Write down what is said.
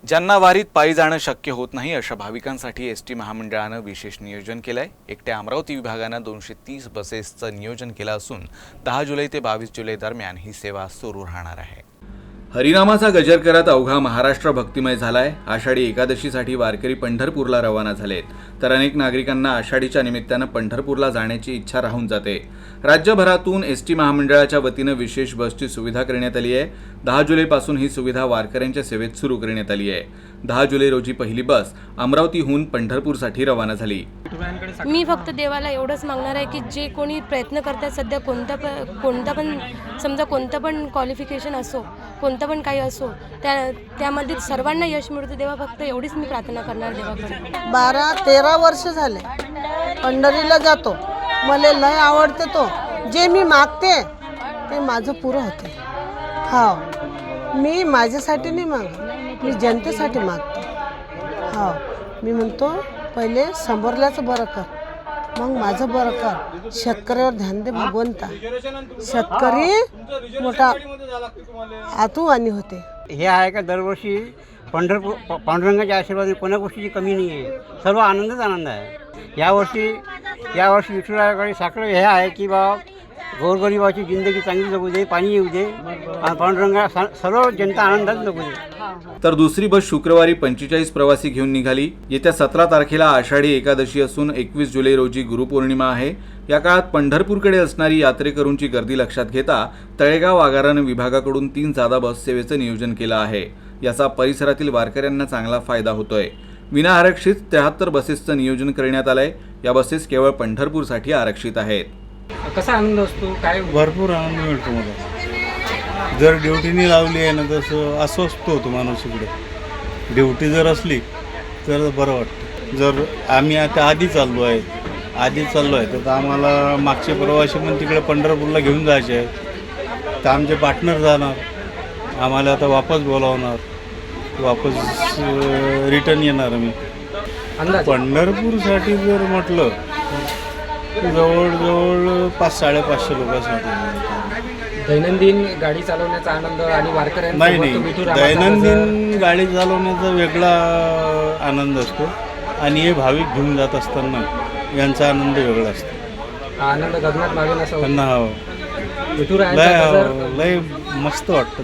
ज्यांना वारीत पायी जाणं शक्य होत नाही अशा भाविकांसाठी एसटी महामंडळानं विशेष नियोजन केलंय। एकट्या अमरावती विभागानं 230 बसेसचं नियोजन केलं असून 10 जुलै ते 22 जुलै दरम्यान ही सेवा सुरू राहणार आहे। हरिनामाचा गजर करत अवघा महाराष्ट्र भक्तिमय झालाय। आषाढी एकादशीसाठी वारकरी पंढरपूरला रवाना झालेत, तर अनेक नागरिकांना आषाढीच्या निमित्तानं पंढरपूरला जाण्याची इच्छा राहून जाते। राज्यभरातून एसटी महामंडळाच्या वतीनं विशेष बसची सुविधा करण्यात आली आहे। 10 जुलैपासून ही सुविधा वारकऱ्यांच्या सेवेत सुरू करण्यात आली आहे। 10 जुलै रोजी पहिली बस अमरावतीहून पंढरपूरसाठी रवाना झाली। मी फक्त देवाला एवढंच मागणार आहे की जे कोणी प्रयत्न करतात, सध्या कोणता पण समजा कोणतं पण क्वालिफिकेशन असो, कोणतं पण काही असो, त्यामध्ये सर्वांना यश मिळतं देवा, फक्त एवढीच मी प्रार्थना करणार देवाकडे। 12-13 वर्ष झाले पंढरीला जातो, मला लय आवडते तो, जे मी मागते ते माझं पुरं होते। हो, मी माझ्यासाठी नाही मागत, मी जनतेसाठी मागते। हो, मी म्हणतो पहिले समोरल्याचं बरं कर, मग माझं बरं कर। शेतकऱ्यावर ध्यान दे भगवंता, शेतकरी मोठा आतुवाणी होते। हे आहे का दरवर्षी पांडुरंगाच्या आशीर्वादाने कोणा गोष्टीची कमी नाही आहे, सर्व आनंदच आनंद आहे। यावर्षी विठुरायाकडे साखर हे आहे की बा गोरगरिबाची जिंदगी चांगली जगू दे, पाणी येऊ दे, आणि पांडुरंगा सर्व जनता आनंदात जगू दे। तर दुसरी बस शुक्रवारी 45 प्रवासी घेऊन निघाली। येत्या 17 तारखेला आषाढी एकादशी असून 21 जुलै रोजी गुरुपौर्णिमा आहे। या काळात पंढरपूरकडे असणारी यात्रेकरूंची गर्दी लक्षात घेता तळेगाव आगारानं विभागाकडून 3 जादा बस सेवेचं नियोजन केलं आहे। याचा परिसरातील वारकऱ्यांना चांगला फायदा होतोय। विना आरक्षित 73 बसेसचं नियोजन करण्यात आलंय। या बसेस केवळ पंढरपूरसाठी आरक्षित आहेत। कसा आनंद असतो, काय भरपूर आनंद मिळतो मला। जर ड्युटीने लावली आहे ना, तसं अस्वस्थ होतो माणूस इकडे। ड्युटी जर असली तर बरं वाटतं। जर आम्ही आता आधी चाललो आहे तर आम्हाला मागचे प्रवासी पण तिकडे पंढरपूरला घेऊन जायचे आहेत, तर आमचे पार्टनर जाणार, आम्हाला आता वापस बोलावणार, वापस रिटर्न येणार आम्ही। पंढरपूरसाठी जर म्हटलं जवळजवळ 500-550 लोकांसाठी। दैनंदिन गाडी चालवण्याचा आनंद आणि वारकऱ्यांना नाही, दैनंदिन गाडी चालवण्याचा वेगळा आनंद असतो, आणि हे भाविक घेऊन जात असताना यांचा आनंद वेगळा असतो। आनंद गगनात मावेल असं त्यांना विठुरायांचा लय मस्त वाटतं।